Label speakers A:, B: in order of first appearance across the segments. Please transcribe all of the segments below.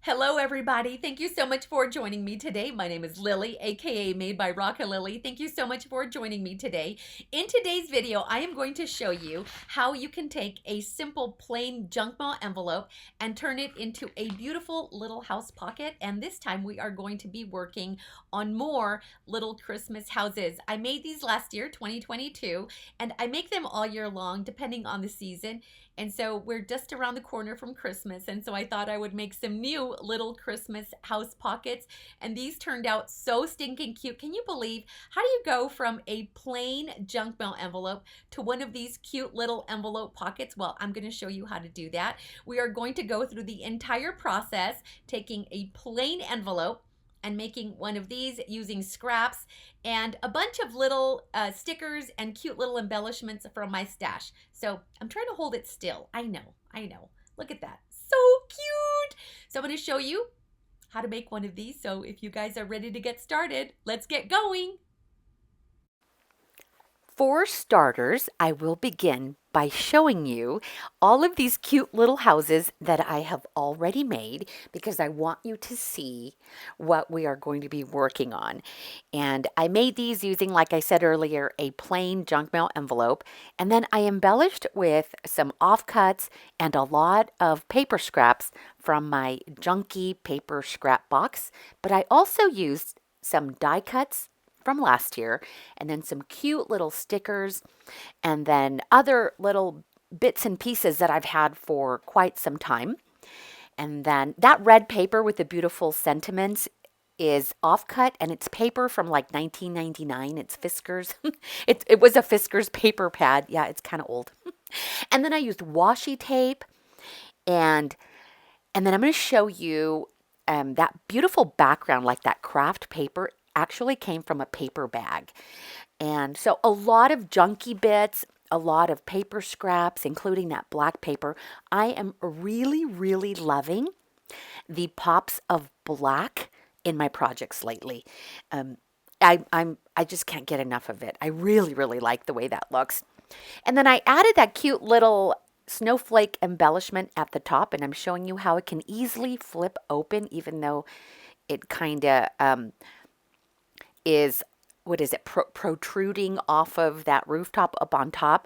A: Hello, everybody. Thank you so much for joining me today. My name is Lily, aka Made by Rocka Lily. Thank you so much for joining me today. In today's video, I am going to show you how you can take a simple plain junk mail envelope and turn it into a beautiful little house pocket. And this time we are going to be working on more little Christmas houses. I made these last year, 2022, and I make them all year long depending on the season. And so we're just around the corner from Christmas. And so I thought I would make some new little Christmas house pockets. And these turned out so stinking cute. Can you believe, how do you go from a plain junk mail envelope to one of these cute little envelope pockets? Well, I'm going to show you how to do that. We are going to go through the entire process, taking a plain envelope and making one of these using scraps and a bunch of little stickers and cute little embellishments from my stash. So I'm trying to hold it still. I know. Look at that. So cute. So I'm going to show you how to make one of these. So if you guys are ready to get started, let's get going.
B: For starters, I will begin by showing you all of these cute little houses that I have already made because I want you to see what we are going to be working on. And I made these using, like I said earlier, a plain junk mail envelope, and then I embellished with some offcuts and a lot of paper scraps from my junky paper scrap box. But I also used some die cuts from last year, and then some cute little stickers, and then other little bits and pieces that I've had for quite some time. And then that red paper with the beautiful sentiments is offcut, and it's paper from like 1999. It's Fiskars. It was a Fiskars paper pad. Yeah, it's kind of old. And then I used washi tape, and then I'm going to show you that beautiful background, like that craft paper actually came from a paper bag. And so a lot of junky bits, a lot of paper scraps, including that black paper. I am really loving the pops of black in my projects lately. I just can't get enough of it. I really like the way that looks. And then I added that cute little snowflake embellishment at the top, and I'm showing you how it can easily flip open, even though it kind of is, what is it, protruding off of that rooftop up on top.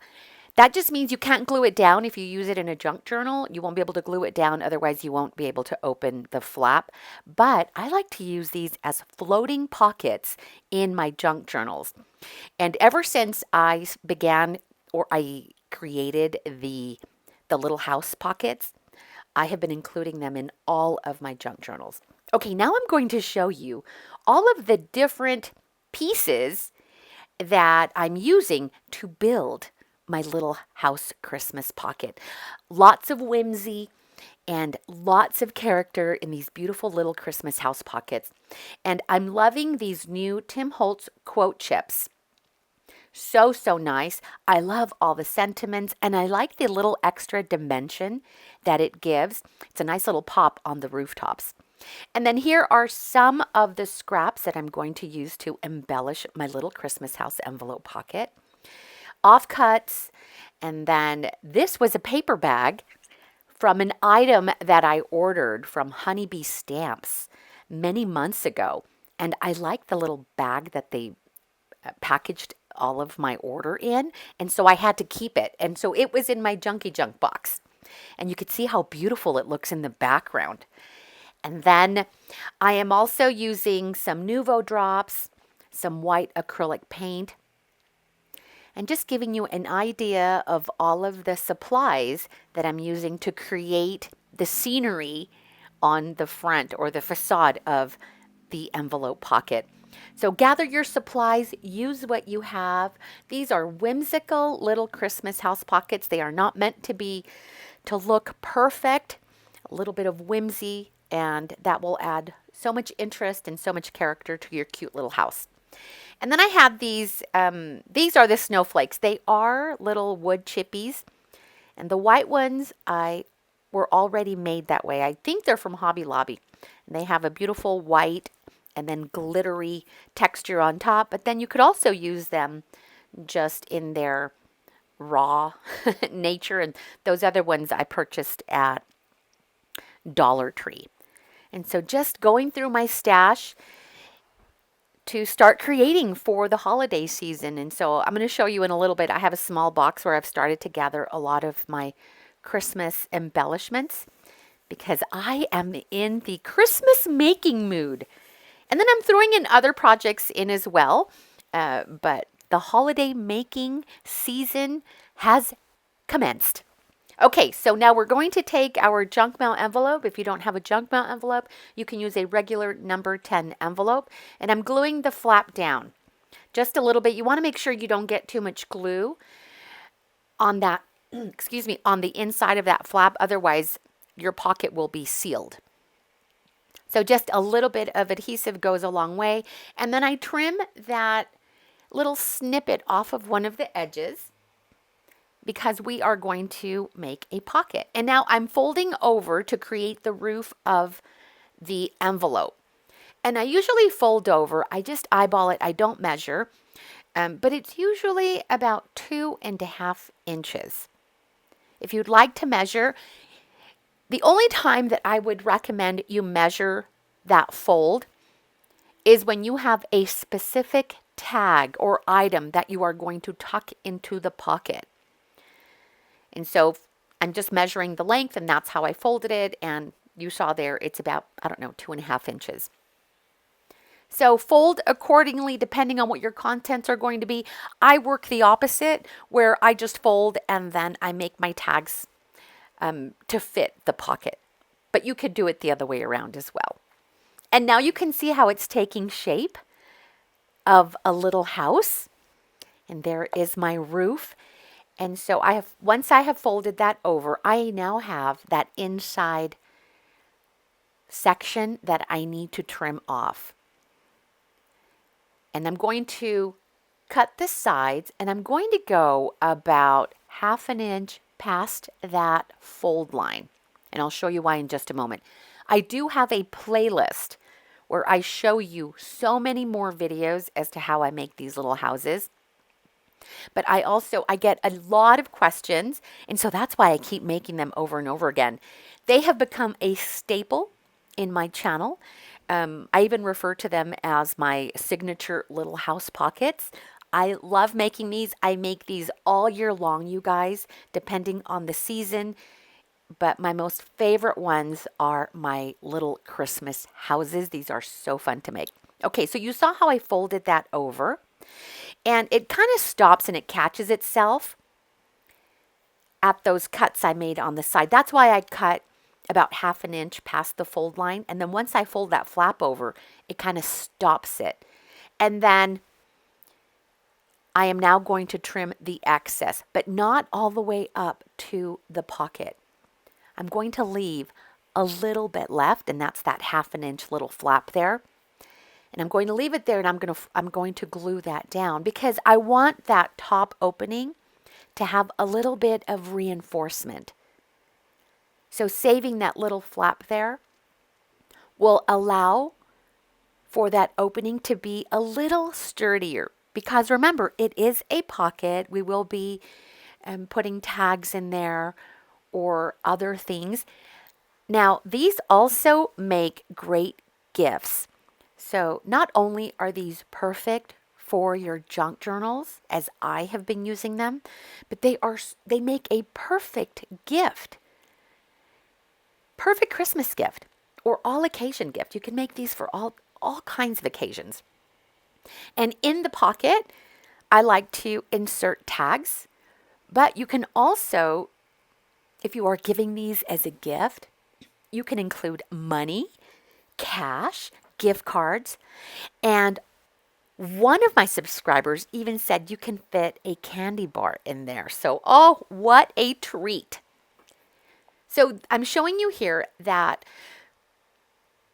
B: That just means you can't glue it down. If you use it in a junk journal, you won't be able to glue it down. Otherwise, you won't be able to open the flap. But I like to use these as floating pockets in my junk journals. And ever since I began, or I created the little house pockets, I have been including them in all of my junk journals. Okay, now I'm going to show you all of the different pieces that I'm using to build my little house Christmas pocket. Lots of whimsy and lots of character in these beautiful little Christmas house pockets. And I'm loving these new Tim Holtz quote chips. So nice. I love all the sentiments, and I like the little extra dimension that it gives. It's a nice little pop on the rooftops. And then here are some of the scraps that I'm going to use to embellish my little Christmas house envelope pocket. Offcuts, and then this was a paper bag from an item that I ordered from Honeybee Stamps many months ago. And I like the little bag that they packaged all of my order in, and so I had to keep it. And so it was in my junky junk box. And you could see how beautiful it looks in the background. And then I am also using some Nuvo drops, some white acrylic paint, and just giving you an idea of all of the supplies that I'm using to create the scenery on the front or the facade of the envelope pocket. So gather your supplies, use what you have. These are whimsical little Christmas house pockets. They are not meant to look perfect. A little bit of whimsy, and that will add so much interest and so much character to your cute little house. And then I have these are the snowflakes. They are little wood chippies, and the white ones were already made that way. I think they're from Hobby Lobby. And they have a beautiful white and then glittery texture on top, but then you could also use them just in their raw nature. And those other ones I purchased at Dollar Tree. And so just going through my stash to start creating for the holiday season. And so I'm going to show you in a little bit. I have a small box where I've started to gather a lot of my Christmas embellishments because I am in the Christmas making mood. And then I'm throwing in other projects in as well. But the holiday making season has commenced. Okay, so now we're going to take our junk mail envelope. If you don't have a junk mail envelope, you can use a regular number 10 envelope. And I'm gluing the flap down just a little bit. You want to make sure you don't get too much glue on that, excuse me, on the inside of that flap. Otherwise, your pocket will be sealed. So just a little bit of adhesive goes a long way. And then I trim that little snippet off of one of the edges because we are going to make a pocket. And now I'm folding over to create the roof of the envelope. And I usually fold over, I just eyeball it, I don't measure, but it's usually about 2.5 inches. If you'd like to measure, the only time that I would recommend you measure that fold is when you have a specific tag or item that you are going to tuck into the pocket. And so I'm just measuring the length, and that's how I folded it. And you saw there, it's about, 2.5 inches. So fold accordingly depending on what your contents are going to be. I work the opposite, where I just fold and then I make my tags to fit the pocket. But you could do it the other way around as well. And now you can see how it's taking shape of a little house. And there is my roof. And so once I have folded that over, I now have that inside section that I need to trim off. And I'm going to cut the sides, and I'm going to go about 1/2 inch past that fold line. And I'll show you why in just a moment. I do have a playlist where I show you so many more videos as to how I make these little houses. But I get a lot of questions, and so that's why I keep making them over and over again. They have become a staple in my channel. I even refer to them as my signature little house pockets. I love making these. I make these all year long, you guys, depending on the season. But my most favorite ones are my little Christmas houses. These are so fun to make. Okay, so you saw how I folded that over. And it kind of stops and it catches itself at those cuts I made on the side. That's why I cut about 1/2 inch past the fold line. And then once I fold that flap over, it kind of stops it. And then I am now going to trim the excess, but not all the way up to the pocket. I'm going to leave a little bit left, and that's that 1/2 inch little flap there. And I'm going to leave it there, and I'm going to glue that down because I want that top opening to have a little bit of reinforcement. So saving that little flap there will allow for that opening to be a little sturdier. Because remember, it is a pocket. We will be putting tags in there or other things. Now, these also make great gifts. So not only are these perfect for your junk journals, as I have been using them, but they make a perfect gift. Perfect Christmas gift or all occasion gift. You can make these for all kinds of occasions. And in the pocket, I like to insert tags, but you can also, if you are giving these as a gift, you can include money, cash, gift cards, and one of my subscribers even said you can fit a candy bar in there. So, oh, what a treat. So I'm showing you here that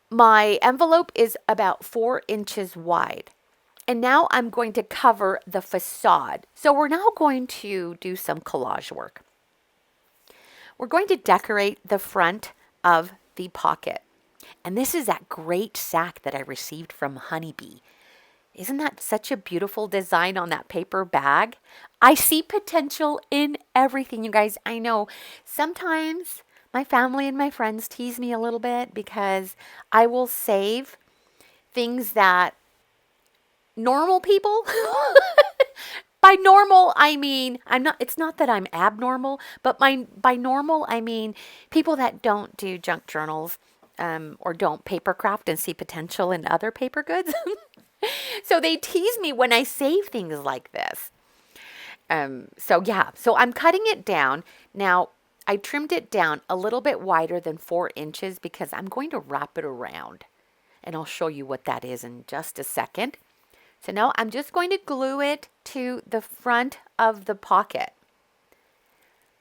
B: my envelope is about 4 inches wide. And now I'm going to cover the facade. So we're now going to do some collage work. We're going to decorate the front of the pocket. And this is that great sack that I received from Honeybee. Isn't that such a beautiful design on that paper bag? I see potential in everything, you guys. I know sometimes my family and my friends tease me a little bit because I will save things that normal people by normal I mean it's not that I'm abnormal, but by normal I mean people that don't do junk journals, or don't paper craft and see potential in other paper goods. So they tease me when I save things like this. So yeah, so I'm cutting it down. Now, I trimmed it down a little bit wider than 4 inches because I'm going to wrap it around. And I'll show you what that is in just a second. So now I'm just going to glue it to the front of the pocket.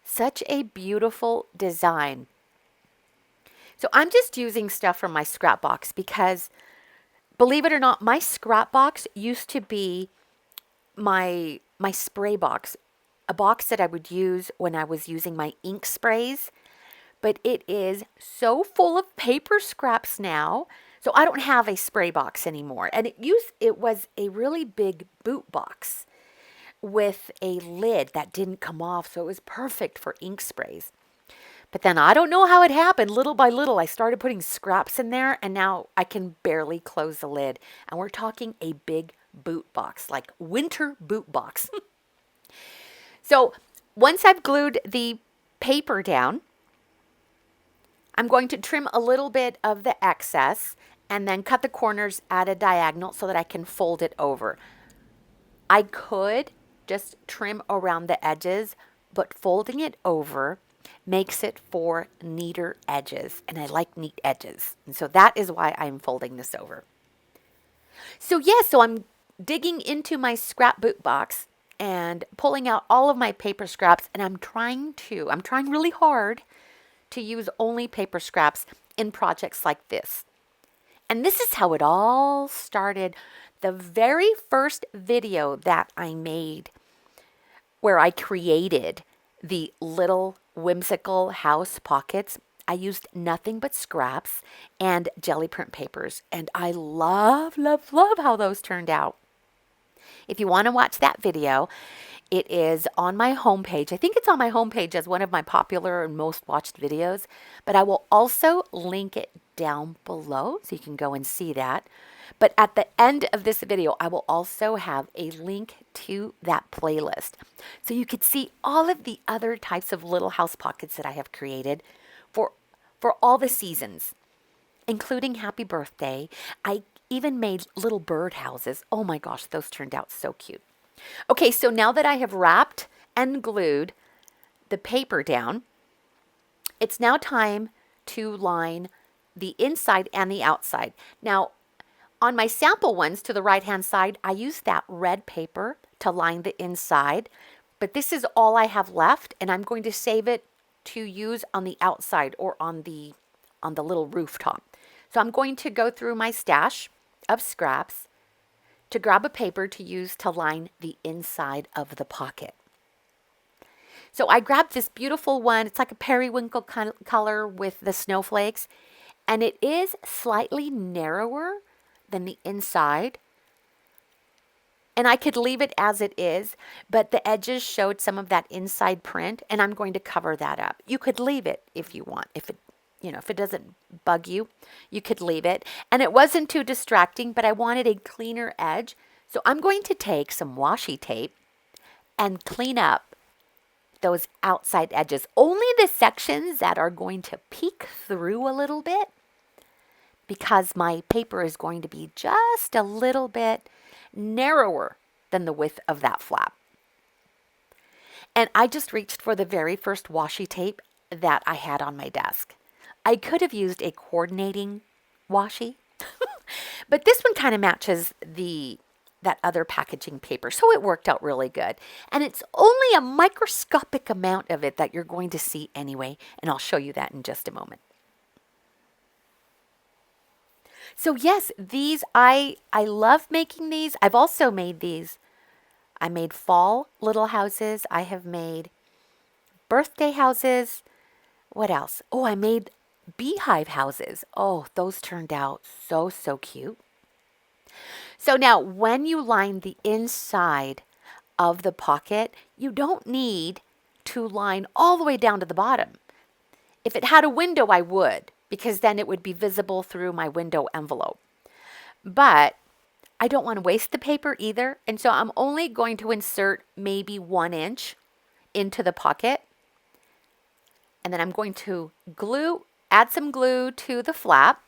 B: Such a beautiful design. So I'm just using stuff from my scrap box because, believe it or not, my scrap box used to be my spray box, a box that I would use when I was using my ink sprays, but it is so full of paper scraps now. So I don't have a spray box anymore. And it was a really big boot box with a lid that didn't come off, so it was perfect for ink sprays. But then I don't know how it happened. Little by little, I started putting scraps in there, and now I can barely close the lid. And we're talking a big boot box, like winter boot box. So once I've glued the paper down, I'm going to trim a little bit of the excess and then cut the corners at a diagonal so that I can fold it over. I could just trim around the edges, but folding it over makes it for neater edges, and I like neat edges. And so that is why I'm folding this over. So so I'm digging into my scrapbook box and pulling out all of my paper scraps, and I'm trying really hard to use only paper scraps in projects like this. And this is how it all started. The very first video that I made, where I created the little whimsical house pockets, I used nothing but scraps and jelly print papers, and I love, love, love how those turned out. If you want to watch that video, it is on my homepage. I think it's on my homepage as one of my popular and most watched videos, but I will also link it down below so you can go and see that. But at the end of this video, I will also have a link to that playlist, so you could see all of the other types of little house pockets that I have created for all the seasons, including Happy Birthday. I even made little bird houses. Oh my gosh, those turned out so cute. Okay, so now that I have wrapped and glued the paper down, it's now time to line the inside and the outside. Now, on my sample ones to the right-hand side, I used that red paper to line the inside, but this is all I have left, and I'm going to save it to use on the outside or on the little rooftop. So I'm going to go through my stash of scraps to grab a paper to use to line the inside of the pocket. So I grabbed this beautiful one. It's like a periwinkle color with the snowflakes, and it is slightly narrower than the inside. And I could leave it as it is, but the edges showed some of that inside print, and I'm going to cover that up. You could leave it if you want. If it doesn't bug you, you could leave it. And it wasn't too distracting, but I wanted a cleaner edge. So I'm going to take some washi tape and clean up those outside edges. Only the sections that are going to peek through a little bit, because my paper is going to be just a little bit narrower than the width of that flap. And I just reached for the very first washi tape that I had on my desk. I could have used a coordinating washi, but this one kind of matches that other packaging paper, so it worked out really good. And it's only a microscopic amount of it that you're going to see anyway, and I'll show you that in just a moment. So yes, these, I love making these. I've also made these. I made fall little houses. I have made birthday houses. What else? Oh, I made beehive houses. Oh, those turned out so, so cute. So now when you line the inside of the pocket, you don't need to line all the way down to the bottom. If it had a window, I would, because then it would be visible through my window envelope. But I don't want to waste the paper either. And so I'm only going to insert maybe 1 inch into the pocket. And then I'm going to add some glue to the flap.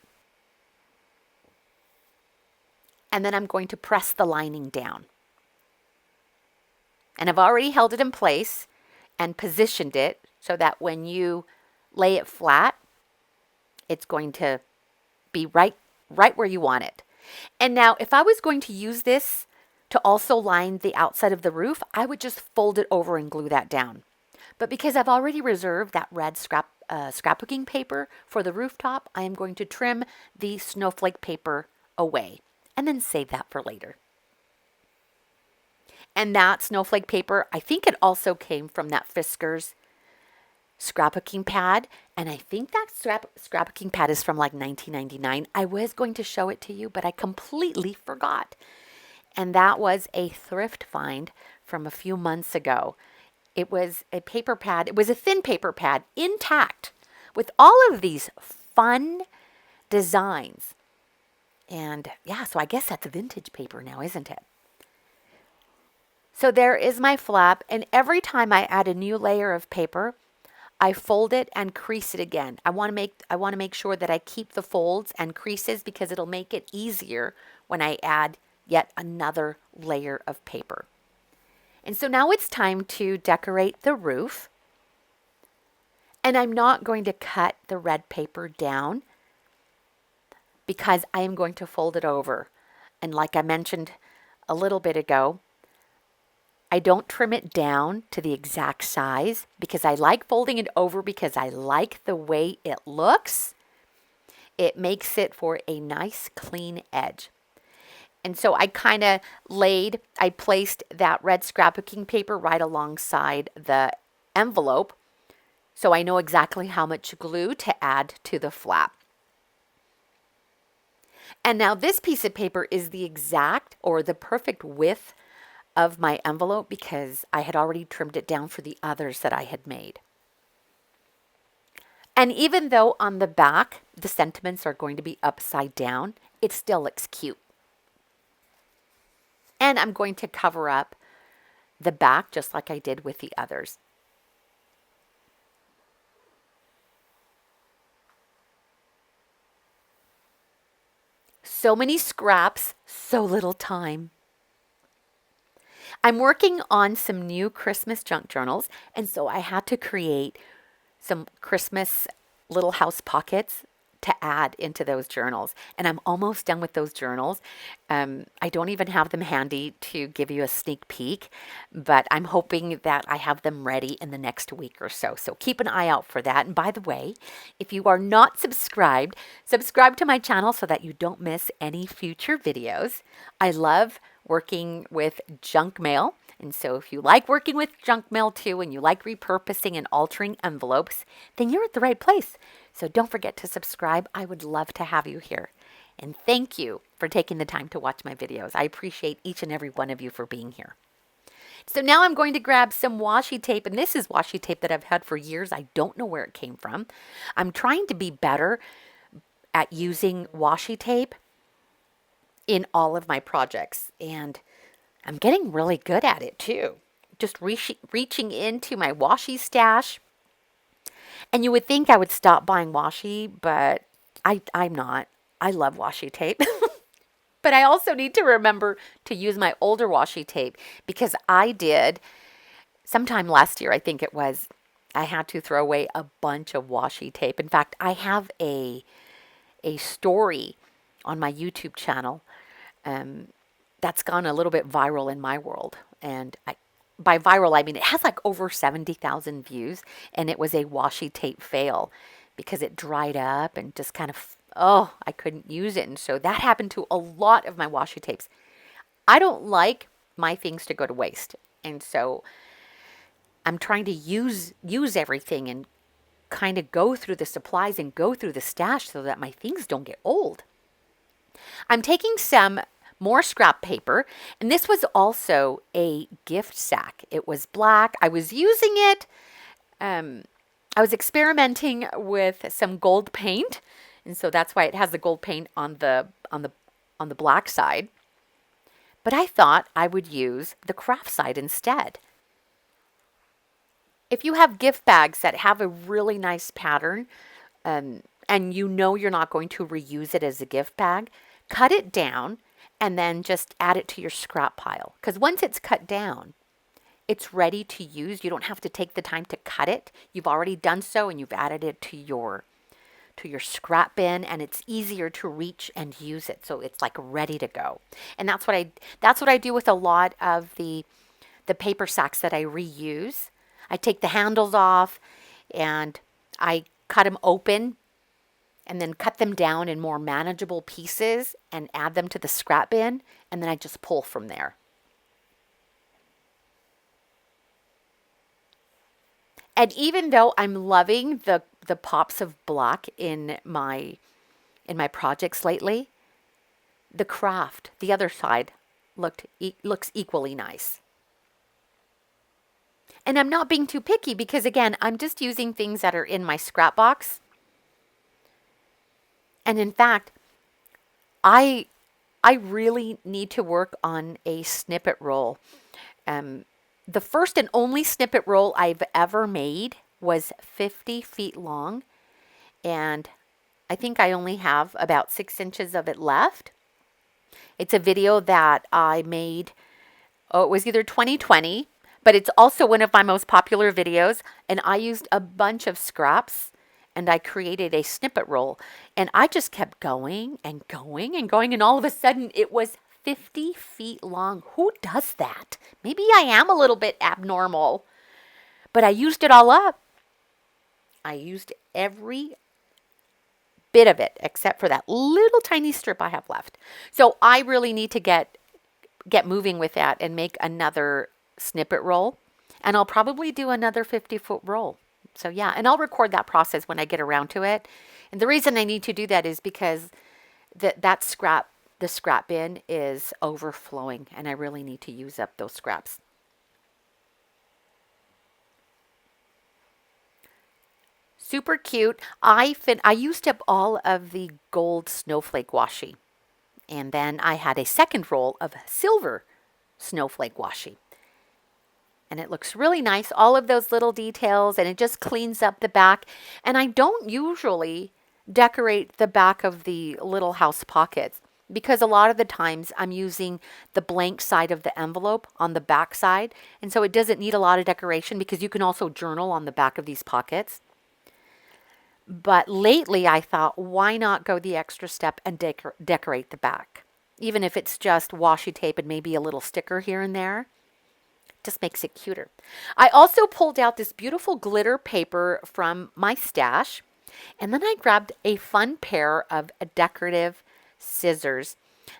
B: And then I'm going to press the lining down. And I've already held it in place and positioned it so that when you lay it flat, it's going to be right where you want it. And now if I was going to use this to also line the outside of the roof, I would just fold it over and glue that down. But because I've already reserved that red scrapbooking paper for the rooftop, I am going to trim the snowflake paper away and then save that for later. And that snowflake paper, I think it also came from that Fisker's scrapbooking pad. And I think that scrapbooking pad is from like 1999. I was going to show it to you, but I completely forgot. And that was a thrift find from a few months ago. It was a paper pad. It was a thin paper pad, intact, with all of these fun designs. And yeah, so I guess that's vintage paper now, isn't it? So there is my flap, and every time I add a new layer of paper, I fold it and crease it again. I want to make sure that I keep the folds and creases because it'll make it easier when I add yet another layer of paper. And so now it's time to decorate the roof. And I'm not going to cut the red paper down because I am going to fold it over. And like I mentioned a little bit ago, I don't trim it down to the exact size because I like folding it over because I like the way it looks. It makes it for a nice clean edge. And so I placed that red scrapbooking paper right alongside the envelope so I know exactly how much glue to add to the flap. And now this piece of paper is the exact or the perfect width of my envelope because I had already trimmed it down for the others that I had made. And even though on the back the sentiments are going to be upside down, it still looks cute. And I'm going to cover up the back just like I did with the others. So many scraps, so little time. I'm working on some new Christmas junk journals, and so I had to create some Christmas little house pockets to add into those journals. And I'm almost done with those journals. I don't even have them handy to give you a sneak peek, but I'm hoping that I have them ready in the next week or so. So keep an eye out for that. And by the way, if you are not subscribed, subscribe to my channel so that you don't miss any future videos. I love working with junk mail. And so if you like working with junk mail too, and you like repurposing and altering envelopes, then you're at the right place. So don't forget to subscribe. I would love to have you here. And thank you for taking the time to watch my videos. I appreciate each and every one of you for being here. So now I'm going to grab some washi tape, and this is washi tape that I've had for years. I don't know where it came from. I'm trying to be better at using washi tape in all of my projects, and I'm getting really good at it too. Just reaching into my washi stash. And you would think I would stop buying washi, but I'm not. I love washi tape. But I also need to remember to use my older washi tape because I did, sometime last year I think it was, I had to throw away a bunch of washi tape. In fact, I have a story on my YouTube channel that's gone a little bit viral in my world. And by viral, I mean it has like over 70,000 views, and it was a washi tape fail because it dried up and just kind of, I couldn't use it. And so that happened to a lot of my washi tapes. I don't like my things to go to waste. And so I'm trying to use everything and kind of go through the supplies and go through the stash so that my things don't get old. I'm taking some more scrap paper, and this was also a gift sack. It was black. I was using it I was experimenting with some gold paint, and so that's why it has the gold paint on the black side. But I thought I would use the craft side instead. If you have gift bags that have a really nice pattern, and you know you're not going to reuse it as a gift bag, cut it down and then just add it to your scrap pile. Because once it's cut down, it's ready to use. You don't have to take the time to cut it. You've already done so and you've added it to your scrap bin, and it's easier to reach and use it. So it's like ready to go. And that's what I do with a lot of the paper sacks that I reuse. I take the handles off and I cut them open and then cut them down in more manageable pieces and add them to the scrap bin, and then I just pull from there. And even though I'm loving the pops of black in my projects lately, the craft, the other side, looks equally nice. And I'm not being too picky because, again, I'm just using things that are in my scrap box. And in fact, I really need to work on a snippet roll. The first and only snippet roll I've ever made was 50 feet long, and I think I only have about 6 inches of it left. It's a video that I made, it was either 2020, but it's also one of my most popular videos, and I used a bunch of scraps and I created a snippet roll, and I just kept going and going and going, and all of a sudden it was 50 feet long. Who does that? Maybe I am a little bit abnormal, but I used it all up. I used every bit of it except for that little tiny strip I have left. So I really need to get moving with that and make another snippet roll, and I'll probably do another 50-foot roll. So yeah, and I'll record that process when I get around to it. And the reason I need to do that is because the scrap bin is overflowing, and I really need to use up those scraps. Super cute. I used up all of the gold snowflake washi, and then I had a second roll of silver snowflake washi. And it looks really nice, all of those little details, and it just cleans up the back. And I don't usually decorate the back of the little house pockets because a lot of the times I'm using the blank side of the envelope on the back side. And so it doesn't need a lot of decoration because you can also journal on the back of these pockets. But lately I thought, why not go the extra step and decorate the back? Even if it's just washi tape and maybe a little sticker here and there. Just makes it cuter. I also pulled out this beautiful glitter paper from my stash, and then I grabbed a fun pair of decorative scissors.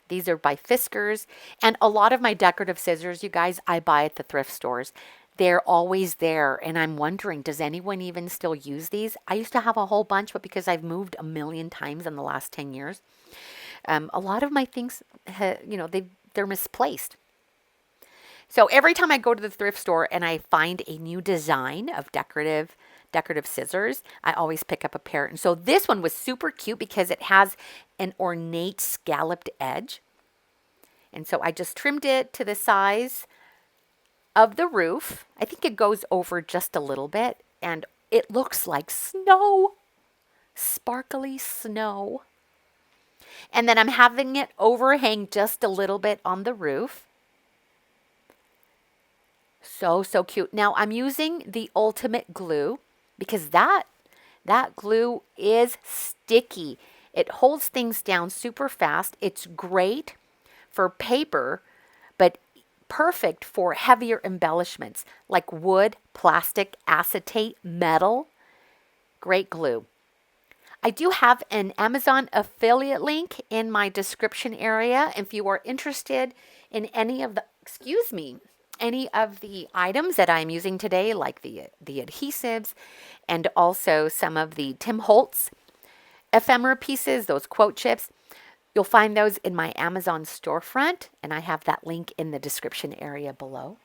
B: These are by Fiskars, and a lot of my decorative scissors, you guys, I buy at the thrift stores. They're always there, and I'm wondering, does anyone even still use these? I used to have a whole bunch, but because I've moved a million times in the last 10 years, a lot of my things, they're misplaced. So every time I go to the thrift store and I find a new design of decorative scissors, I always pick up a pair. And so this one was super cute because it has an ornate scalloped edge. And so I just trimmed it to the size of the roof. I think it goes over just a little bit, and it looks like snow, sparkly snow. And then I'm having it overhang just a little bit on the roof. So cute. Now I'm using the ultimate glue because that glue is sticky. It holds things down super fast. It's great for paper, but perfect for heavier embellishments like wood, plastic, acetate, metal. Great glue. I do have an Amazon affiliate link in my description area if you are interested in any of the items that I'm using today, like the adhesives and also some of the Tim Holtz ephemera pieces, those quote chips. You'll find those in my Amazon storefront, and I have that link in the description area below.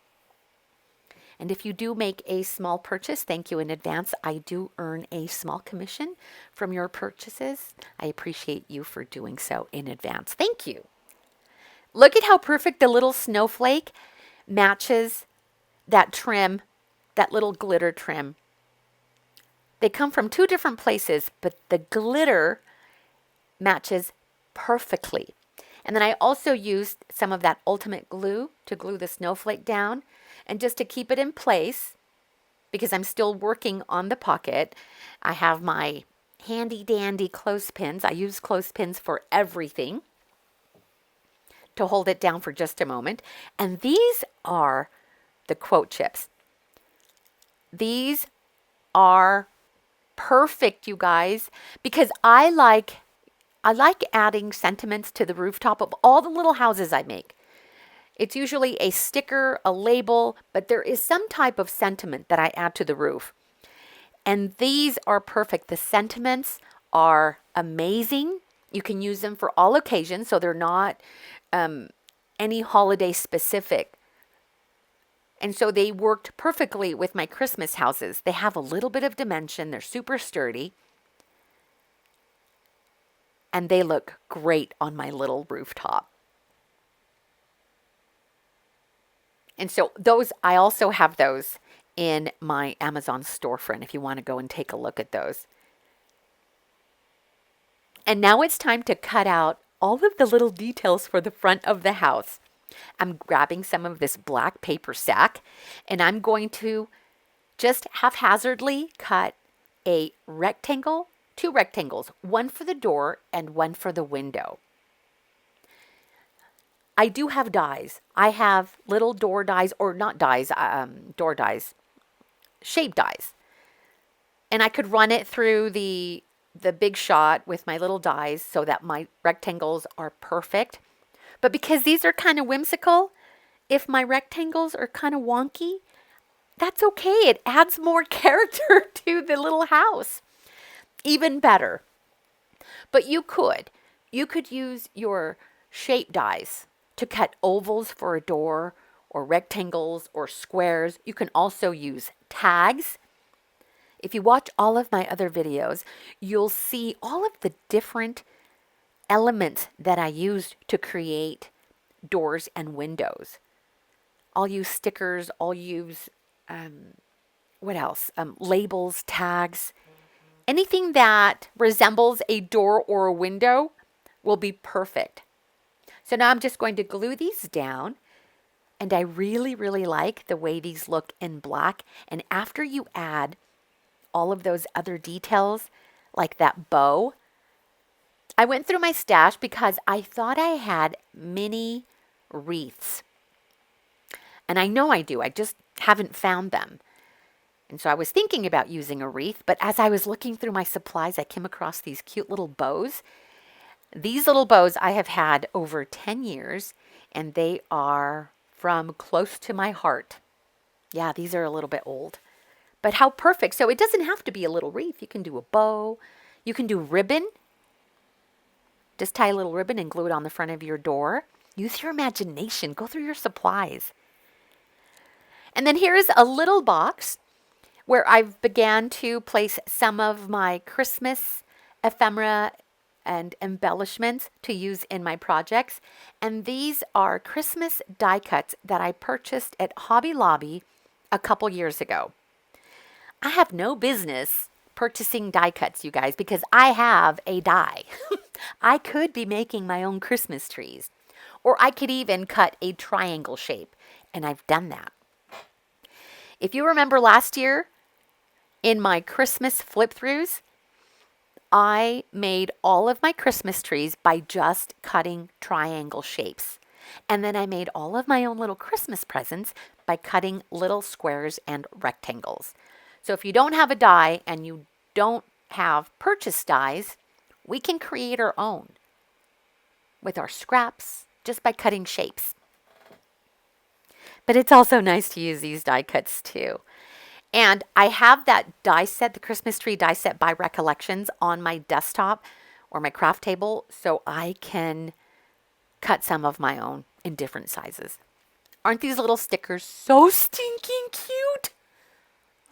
B: And if you do make a small purchase, thank you in advance. I do earn a small commission from your purchases. I appreciate you for doing so in advance. Thank you. Look at how perfect the little snowflake matches that trim, that little glitter trim. They come from two different places, but the glitter matches perfectly. And then I also used some of that ultimate glue to glue the snowflake down. And just to keep it in place, because I'm still working on the pocket, I have my handy dandy clothespins. I use clothespins for everything to hold it down for just a moment. And these are the quote chips. These are perfect, you guys, because I like adding sentiments to the rooftop of all the little houses I make. It's usually a sticker, a label, but there is some type of sentiment that I add to the roof. And these are perfect. The sentiments are amazing. You can use them for all occasions, so they're not any holiday specific. And so they worked perfectly with my Christmas houses. They have a little bit of dimension. They're super sturdy. And they look great on my little rooftop. And so those, I also have those in my Amazon storefront if you want to go and take a look at those. And now it's time to cut out all of the little details for the front of the house. I'm grabbing some of this black paper sack, and I'm going to just haphazardly cut a rectangle, two rectangles, one for the door and one for the window. I do have dies. I have little door dies, or not dies, door dies, shape dies. And I could run it through the Big Shot with my little dies so that my rectangles are perfect. But because these are kind of whimsical, if my rectangles are kind of wonky, that's okay. It adds more character to the little house. Even better. But you could use your shape dies to cut ovals for a door, or rectangles or squares. You can also use tags. If you watch all of my other videos, you'll see all of the different elements that I used to create doors and windows. I'll use stickers, I'll use, what else? Labels, tags. Anything that resembles a door or a window will be perfect. So now I'm just going to glue these down. And I really, really like the way these look in black. And after you add all of those other details, like that bow, I went through my stash because I thought I had mini wreaths. And I know I do, I just haven't found them. And so I was thinking about using a wreath, but as I was looking through my supplies, I came across these cute little bows. These little bows I have had over 10 years, and they are from close to my heart. Yeah, these are a little bit old. But how perfect. So it doesn't have to be a little wreath. You can do a bow. You can do ribbon. Just tie a little ribbon and glue it on the front of your door. Use your imagination. Go through your supplies. And then here is a little box where I've began to place some of my Christmas ephemera and embellishments to use in my projects. And these are Christmas die cuts that I purchased at Hobby Lobby a couple years ago. I have no business purchasing die cuts, you guys, because I have a die. I could be making my own Christmas trees, or I could even cut a triangle shape, and I've done that. If you remember last year in my Christmas flip-throughs, I made all of my Christmas trees by just cutting triangle shapes. And then I made all of my own little Christmas presents by cutting little squares and rectangles. So if you don't have a die and you don't have purchased dies, we can create our own with our scraps just by cutting shapes. But it's also nice to use these die cuts too. And I have that die set, the Christmas tree die set by Recollections, on my desktop or my craft table, so I can cut some of my own in different sizes. Aren't these little stickers so stinking cute?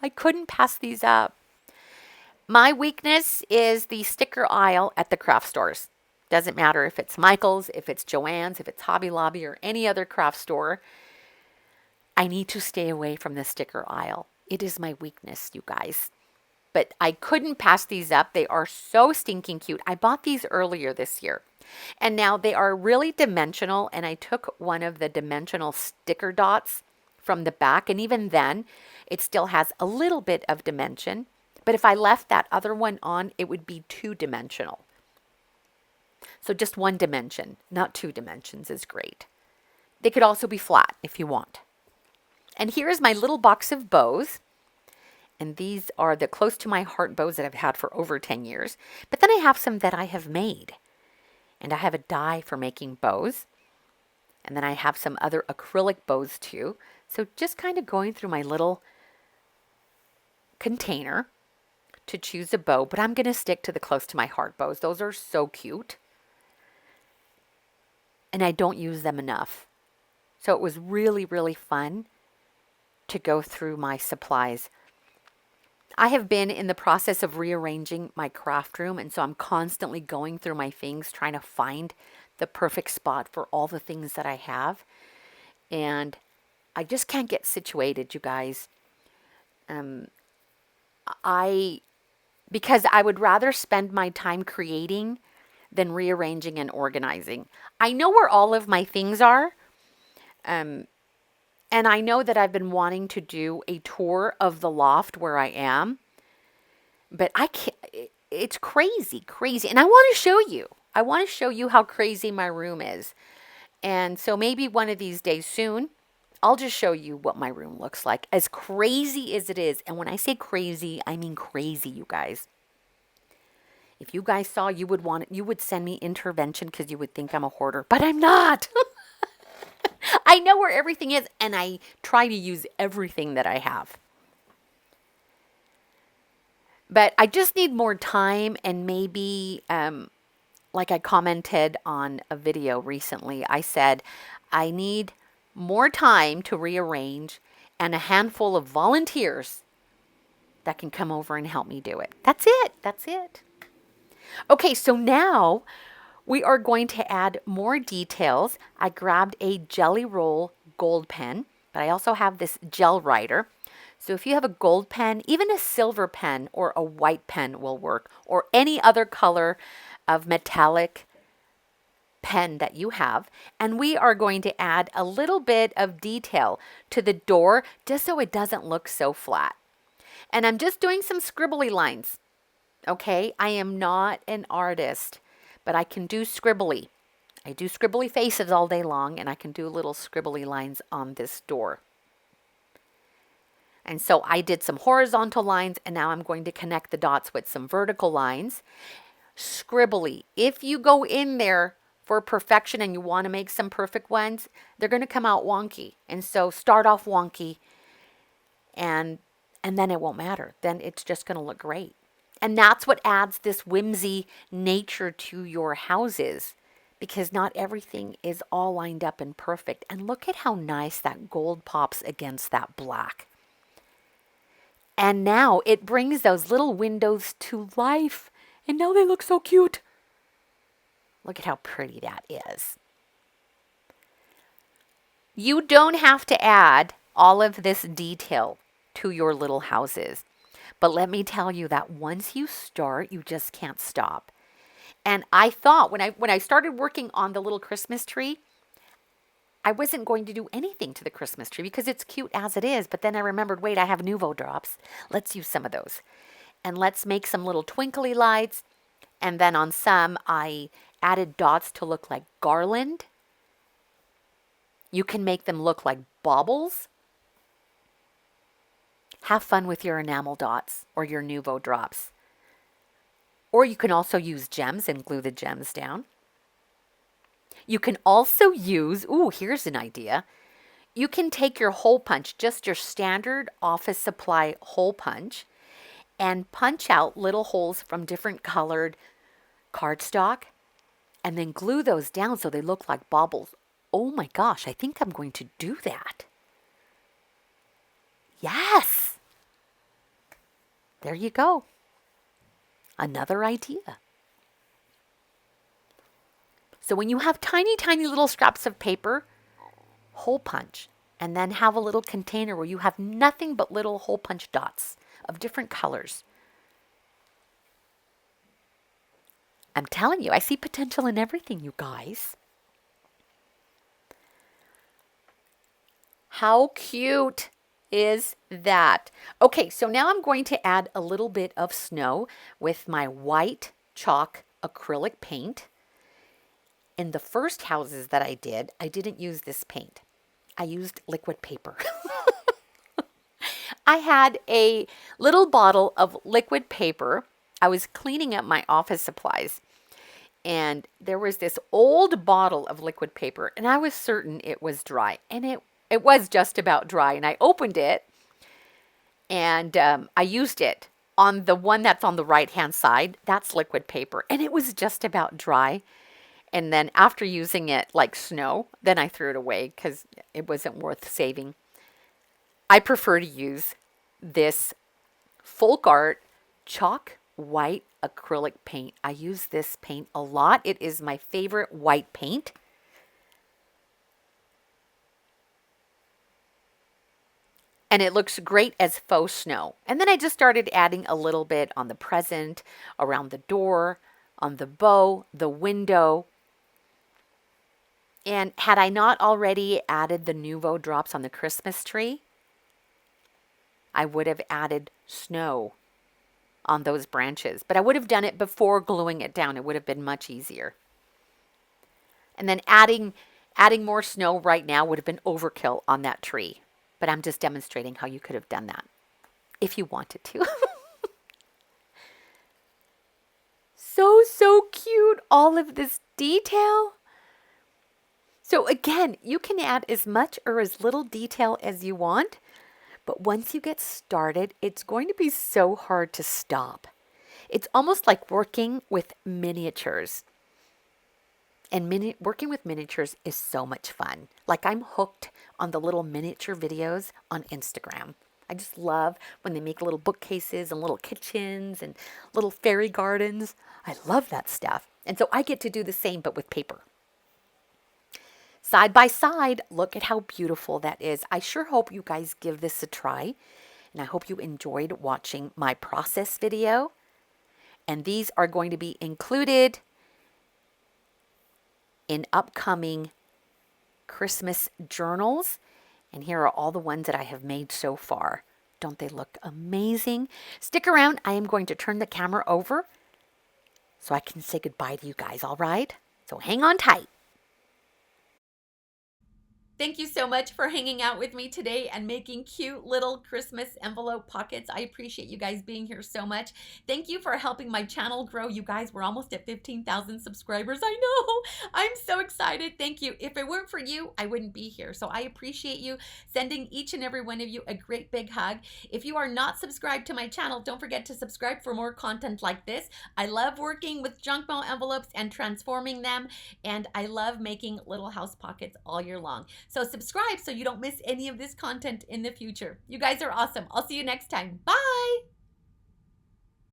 B: I couldn't pass these up. My weakness is the sticker aisle at the craft stores. Doesn't matter if it's Michael's, if it's Joann's, if it's Hobby Lobby, or any other craft store. I need to stay away from the sticker aisle. It is my weakness, you guys. But I couldn't pass these up. They are so stinking cute. I bought these earlier this year. And now they are really dimensional. And I took one of the dimensional sticker dots from the back. And even then, it still has a little bit of dimension. But if I left that other one on, it would be two-dimensional. So just one dimension, not two dimensions, is great. They could also be flat if you want. And here is my little box of bows. And these are the close to my heart bows that I've had for over 10 years. But then I have some that I have made. And I have a die for making bows. And then I have some other acrylic bows too. So just kind of going through my little container to choose a bow. But I'm going to stick to the close to my heart bows. Those are so cute. And I don't use them enough. So it was really, really fun to go through my supplies. I have been in the process of rearranging my craft room, and so I'm constantly going through my things, trying to find the perfect spot for all the things that I have. And I just can't get situated, you guys. Because I would rather spend my time creating than rearranging and organizing. I know where all of my things are. And I know that I've been wanting to do a tour of the loft where I am, but I can't, it's crazy, crazy. And I want to show you. I want to show you how crazy my room is. And so maybe one of these days soon, I'll just show you what my room looks like, as crazy as it is. And when I say crazy, I mean crazy, you guys. If you guys saw, you would send me intervention because you would think I'm a hoarder, but I'm not. I know where everything is, and I try to use everything that I have. But I just need more time, and maybe, like I commented on a video recently, I said, I need more time to rearrange and a handful of volunteers that can come over and help me do it. That's it. That's it. Okay, so now we are going to add more details. I grabbed a Jelly Roll gold pen, but I also have this gel writer. So if you have a gold pen, even a silver pen or a white pen will work, or any other color of metallic pen that you have. And we are going to add a little bit of detail to the door just so it doesn't look so flat. And I'm just doing some scribbly lines. Okay, I am not an artist, but I can do scribbly. I do scribbly faces all day long, and I can do little scribbly lines on this door. And so I did some horizontal lines, and now I'm going to connect the dots with some vertical lines. Scribbly. If you go in there for perfection and you want to make some perfect ones, they're going to come out wonky. And so start off wonky, and then it won't matter. Then it's just going to look great. And that's what adds this whimsy nature to your houses, because not everything is all lined up and perfect. And look at how nice that gold pops against that black. And now it brings those little windows to life. And now they look so cute. Look at how pretty that is. You don't have to add all of this detail to your little houses. But let me tell you that once you start, you just can't stop. And I thought when I started working on the little Christmas tree, I wasn't going to do anything to the Christmas tree because it's cute as it is. But then I remembered, wait, I have Nuvo drops. Let's use some of those. And let's make some little twinkly lights. And then on some, I added dots to look like garland. You can make them look like baubles. Have fun with your enamel dots or your Nuvo drops. Or you can also use gems and glue the gems down. You can also use, here's an idea. You can take your hole punch, just your standard office supply hole punch, and punch out little holes from different colored cardstock, and then glue those down so they look like baubles Oh my gosh, I think I'm going to do that. Yes, there you go. Another idea. So when you have tiny, tiny little scraps of paper, hole punch, and then have a little container where you have nothing but little hole punch dots of different colors. I'm telling you, I see potential in everything, you guys. How cute is that? Okay, so now I'm going to add a little bit of snow with my white chalk acrylic paint. In the first houses that I did, I didn't use this paint. I used liquid paper. I had a little bottle of liquid paper. I was cleaning up my office supplies, and there was this old bottle of liquid paper, and I was certain it was dry, and it was just about dry. And I opened it, and I used it on the one that's on the right hand side. That's liquid paper, and it was just about dry. And then after using it like snow, then I threw it away because it wasn't worth saving. I prefer to use this folk art chalk white acrylic paint. I use this paint a lot. It is my favorite white paint. And it looks great as faux snow. And then I just started adding a little bit on the present, around the door, on the bow, the window. And had I not already added the Nouveau drops on the Christmas tree, I would have added snow on those branches. But I would have done it before gluing it down. It would have been much easier. And then adding more snow right now would have been overkill on that tree. But I'm just demonstrating how you could have done that if you wanted to. So cute, all of this detail. So again, you can add as much or as little detail as you want, but once you get started, it's going to be so hard to stop. It's almost like working with miniatures. And working with miniatures is so much fun. Like I'm hooked on the little miniature videos on Instagram. I just love when they make little bookcases and little kitchens and little fairy gardens. I love that stuff. And so I get to do the same, but with paper. Side by side, look at how beautiful that is. I sure hope you guys give this a try. And I hope you enjoyed watching my process video. And these are going to be included in upcoming Christmas journals. And here are all the ones that I have made so far. Don't they look amazing? Stick around. I am going to turn the camera over so I can say goodbye to you guys, all right? So hang on tight.
A: Thank you so much for hanging out with me today and making cute little Christmas envelope pockets. I appreciate you guys being here so much. Thank you for helping my channel grow. You guys, we're almost at 15,000 subscribers. I know. I'm so excited. Thank you. If it weren't for you, I wouldn't be here. So I appreciate you sending each and every one of you a great big hug. If you are not subscribed to my channel, don't forget to subscribe for more content like this. I love working with junk mail envelopes and transforming them. And I love making little house pockets all year long. So subscribe so you don't miss any of this content in the future. You guys are awesome. I'll see you next time. Bye.